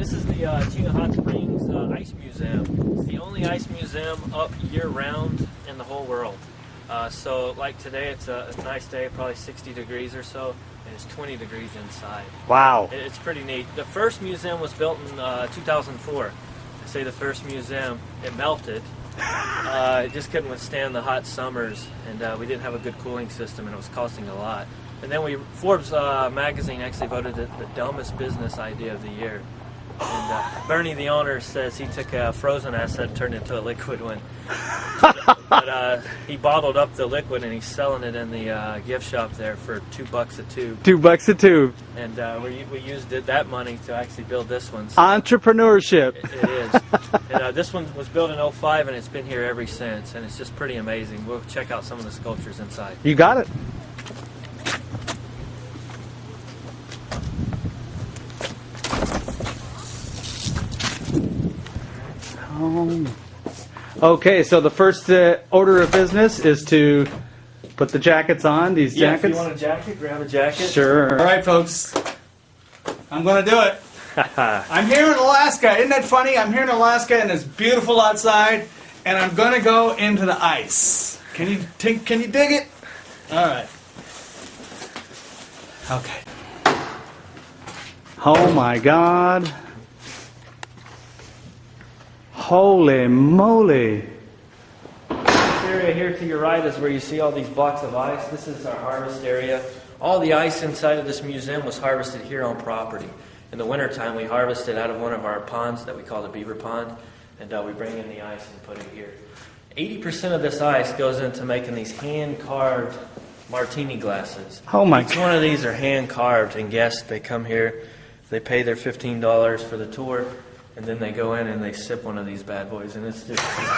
This is the Chino Hot Springs Ice Museum. It's the only ice museum up year-round in the whole world. So like today, it's a nice day, probably 60 degrees or so, and it's 20 degrees inside. Wow. It's pretty neat. The first museum was built in 2004. I say the first museum, it melted. It just couldn't withstand the hot summers, and we didn't have a good cooling system, and it was costing a lot. And then Forbes magazine actually voted it the dumbest business idea of the year. And Bernie, the owner, says he took a frozen asset and turned it into a liquid one. But he bottled up the liquid and he's selling it in the gift shop there for $2 a tube. $2 a tube. And we used that money to actually build this one. So Entrepreneurship. it is. And this one was built in '05 and it's been here ever since. And it's just pretty amazing. We'll check out some of the sculptures inside. You got it. Okay, so the first order of business is to put the jackets on, these jackets. If you want a jacket, grab a jacket. Sure. All right, folks. I'm going to do it. I'm here in Alaska. Isn't that funny? I'm here in Alaska and it's beautiful outside, and I'm going to go into the ice. Can you dig it? All right. Okay. Oh my God. Holy moly. This area here to your right is where you see all these blocks of ice. This is our harvest area. All the ice inside of this museum was harvested here on property. In the wintertime, we harvest it out of one of our ponds that we call the beaver pond, and we bring in the ice and put it here. 80% of this ice goes into making these hand-carved martini glasses. Oh my Each God. one of these are hand-carved, and guests, they come here, they pay their $15 for the tour, and then they go in and they sip one of these bad boys, and it's just amazing.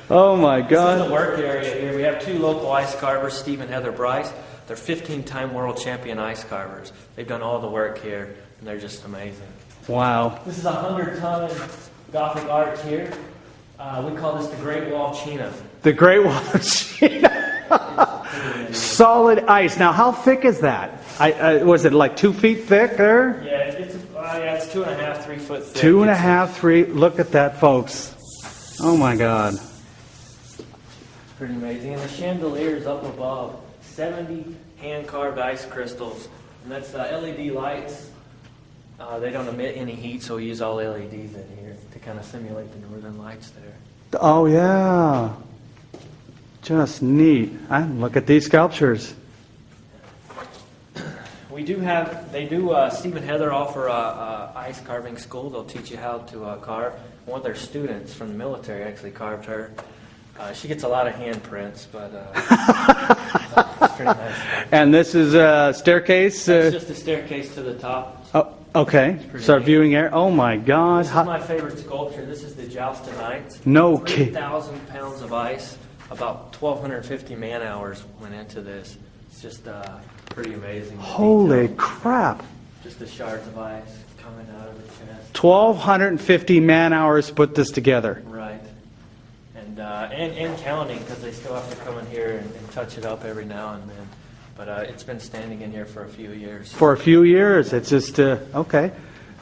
Oh my This is God. the work area here. We have two local ice carvers, Steve and Heather Bryce. They're 15-time world champion ice carvers. They've done all the work here, and they're just amazing. Wow. This is a 100-ton Gothic arch here. We call this the Great Wall of China. The Great Wall of China. Solid ice. Now, how thick is that? Was it like 2 feet thick there? Yeah, it's 2.5, 3 foot thick. 2.5, 3. Look at that, folks. Oh my God. Pretty amazing. And the chandeliers up above, 70 hand-carved ice crystals. And that's LED lights. They don't emit any heat, so we use all LEDs in here to kind of simulate the northern lights there. Oh yeah. Just neat. Look at these sculptures. Steve and Heather offer a ice carving school. They'll teach you how to carve. One of their students from the military actually carved her. She gets a lot of handprints, but it's pretty nice. And this is a staircase? It's just a staircase to the top. Oh, okay. pretty So our neat. viewing area. Oh my God. This is my favorite sculpture. This is the Jousted Knights. No kidding. 3,000 pounds of ice. About 1,250 man-hours went into this. It's just pretty amazing. Holy detail. crap. Just the shards of ice coming out of the chest. 1,250 man-hours put this together. Right. And counting, because they still have to come in here and touch it up every now and then. But it's been standing in here for a few years. For a few years. It's just, okay.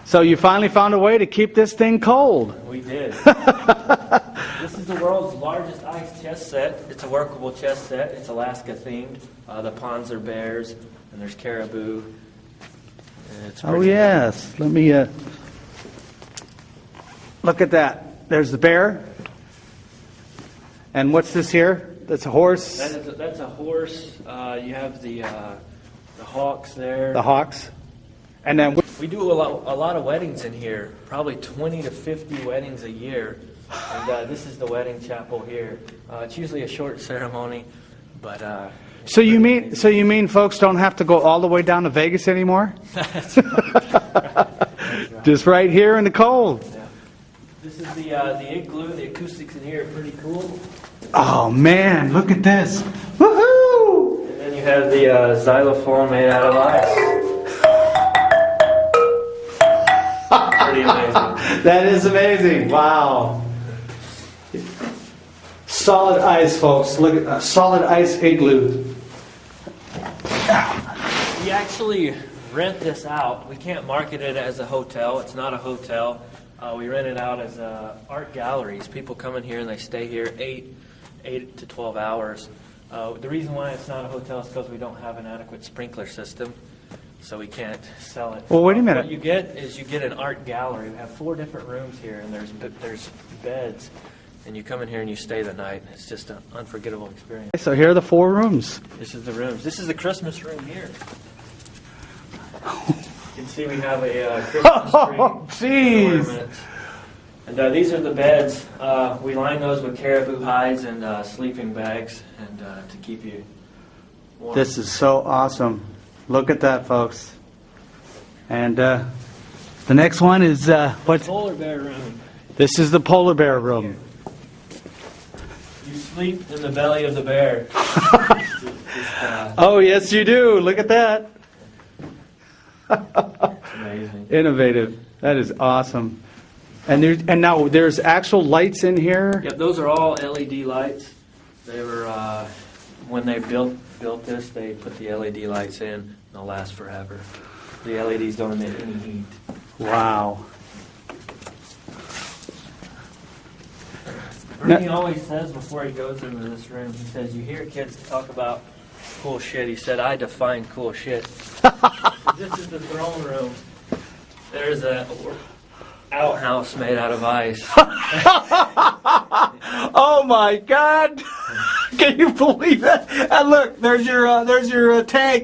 So you finally found a way to keep this thing cold. We did. This is the world's largest ice chess set. It's a workable chess set. It's Alaska themed. The ponds are bears, and there's caribou. It's Oh pretty yes. Let me look at that. There's the bear. And what's this here? That's a horse. That's a horse. You have the hawks there. The hawks. And then We do a lot of weddings in here, probably 20 to 50 weddings a year. And this is the wedding chapel here. It's usually a short ceremony, but so you mean folks don't have to go all the way down to Vegas anymore? that's right. Just right here in the cold. Yeah. This is the igloo. The acoustics in here are pretty cool. Oh man, look at this. Woohoo! And then you have the xylophone made out of ice. Pretty amazing. That is amazing. Wow. Solid ice, folks. Look at solid ice igloo. We actually rent this out. We can't market it as a hotel. It's not a hotel. We rent it out as art galleries. People come in here and they stay here 8 to 12 hours. The reason why it's not a hotel is because we don't have an adequate sprinkler system, so we can't sell it. Well, wait a minute. What you get is you get an art gallery. We have 4 different rooms here, and there's beds, and you come in here and you stay the night. It's just an unforgettable experience. So here are the 4 rooms. This is the rooms. This is the Christmas room here. You can see we have a Christmas tree. Oh, jeez. ornament. And these are the beds. We line those with caribou hides and sleeping bags, and to keep you warm. This is so awesome. Look at that, folks. And the next one is what? Polar bear room. This is the polar bear room. You sleep in the belly of the bear. Oh, yes, you do. Look at that. It's amazing. Innovative. That is awesome. And now there's actual lights in here. Yep, those are all LED lights. They were when they built this, they put the LED lights in. They'll last forever. The LEDs don't emit any heat. Wow. Bernie always says before he goes into this room, he says, "You hear kids talk about cool shit." He said, "I define cool shit." This is the throne room. There's a outhouse made out of ice. Oh my God! Can you believe that? And look, there's your tank.